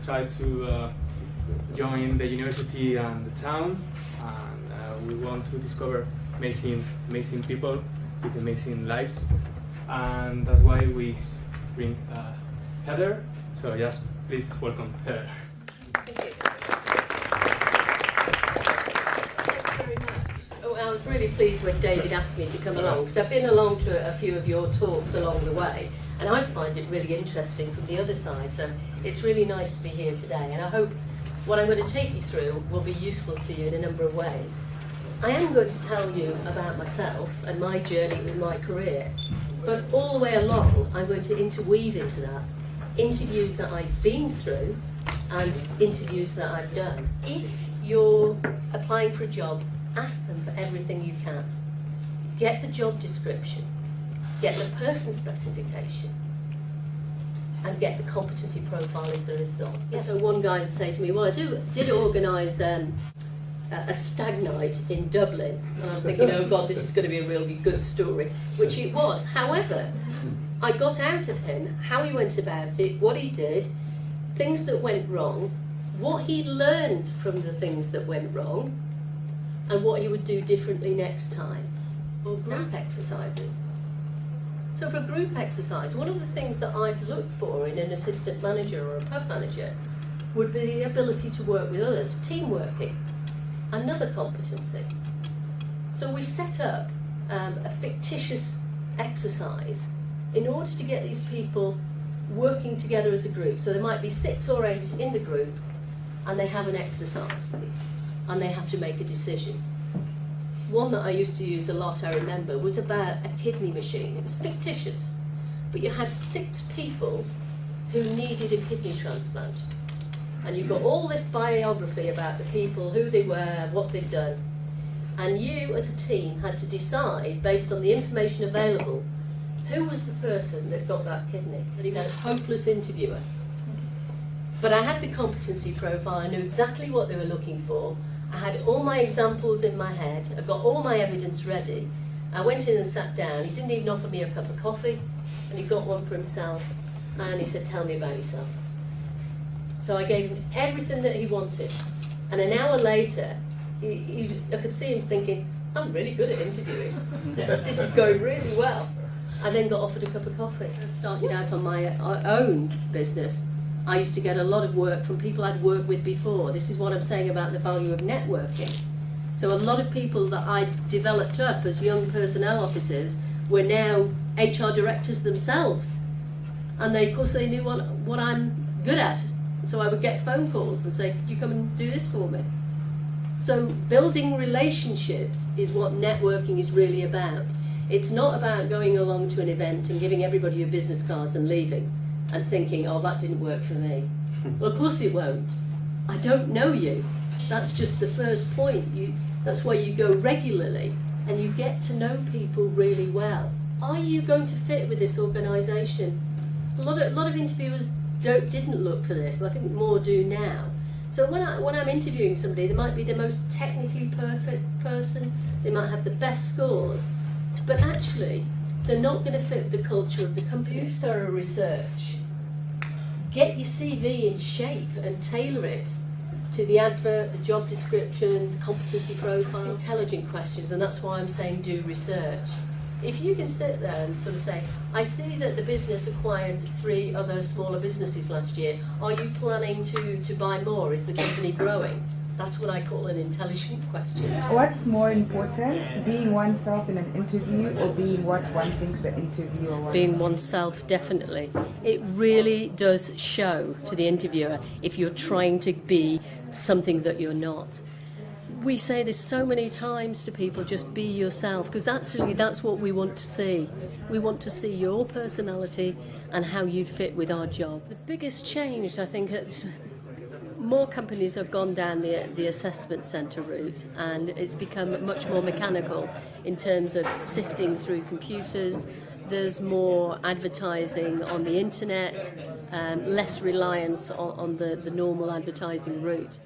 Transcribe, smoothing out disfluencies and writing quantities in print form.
try to join the university and the town, and we want to discover amazing people with amazing lives, and that's why we bring Heather. So just please welcome Heather. Thank you. Thanks very much. Oh, I was really pleased when David asked me to come along, because I've been along to a few of your talks along the way, and I find it really interesting from the other side. So it's really nice to be here today, and I hope what I'm going to take you through will be useful to you in a number of ways. I am going to tell you about myself and my journey with my career, but all the way along I'm going to interweave into that interviews that I've been through and interviews that I've done. If you're applying for a job, ask them for everything you can. Get the job description, get the person specification, and get the competency profile if there is one. Yes. So one guy would say to me, well, I did organise a stag night in Dublin, and I'm thinking, oh God, this is going to be a really good story, which it was. However, I got out of him how he went about it, what he did, things that went wrong, what he learned from the things that went wrong, and what he would do differently next time. Or group exercises. So for a group exercise, one of the things that I'd look for in an assistant manager or a pub manager would be the ability to work with others, team working. Another competency. So we set up a fictitious exercise in order to get these people working together as a group. So there might be 6 or 8 in the group, and they have an exercise, and they have to make a decision. One that I used to use a lot, I remember, was about a kidney machine. It was fictitious, but you had 6 people who needed a kidney transplant. And you've got all this biography about the people, who they were, what they'd done. And you, as a team, had to decide, based on the information available, who was the person that got that kidney. That he was a hopeless interviewer. But I had the competency profile, I knew exactly what they were looking for. I had all my examples in my head, I got all my evidence ready. I went in and sat down. He didn't even offer me a cup of coffee, and he got one for himself. And he said, tell me about yourself. So I gave him everything that he wanted. And an hour later, I could see him thinking, I'm really good at interviewing. This is going really well. I then got offered a cup of coffee. I started out on my own business. I used to get a lot of work from people I'd worked with before. This is what I'm saying about the value of networking. So a lot of people that I'd developed up as young personnel officers were now HR directors themselves. And of course they knew what I'm good at. So I would get phone calls and say, could you come and do this for me? So building relationships is what networking is really about. It's not about going along to an event and giving everybody your business cards and leaving and thinking, oh, that didn't work for me. Well, of course it won't. I don't know you. That's just the first point. That's why you go regularly and you get to know people really well. Are you going to fit with this organisation? A lot of interviewers didn't look for this, but I think more do now. So when I'm interviewing somebody, they might be the most technically perfect person, they might have the best scores, but actually they're not going to fit the culture of the company. Do thorough research. Get your CV in shape and tailor it to the advert, the job description, the competency profile. Ask intelligent questions, and that's why I'm saying do research. If you can sit there and sort of say, I see that the business acquired 3 other smaller businesses last year. Are you planning to buy more? Is the company growing? That's what I call an intelligent question. What's more important, being oneself in an interview or being what one thinks the interviewer wants? Being oneself, definitely. It really does show to the interviewer if you're trying to be something that you're not. We say this so many times to people, just be yourself, because actually that's what we want to see. We want to see your personality and how you'd fit with our job. The biggest change, I think, more companies have gone down the assessment centre route, and it's become much more mechanical in terms of sifting through computers. There's more advertising on the internet, less reliance on the normal advertising route.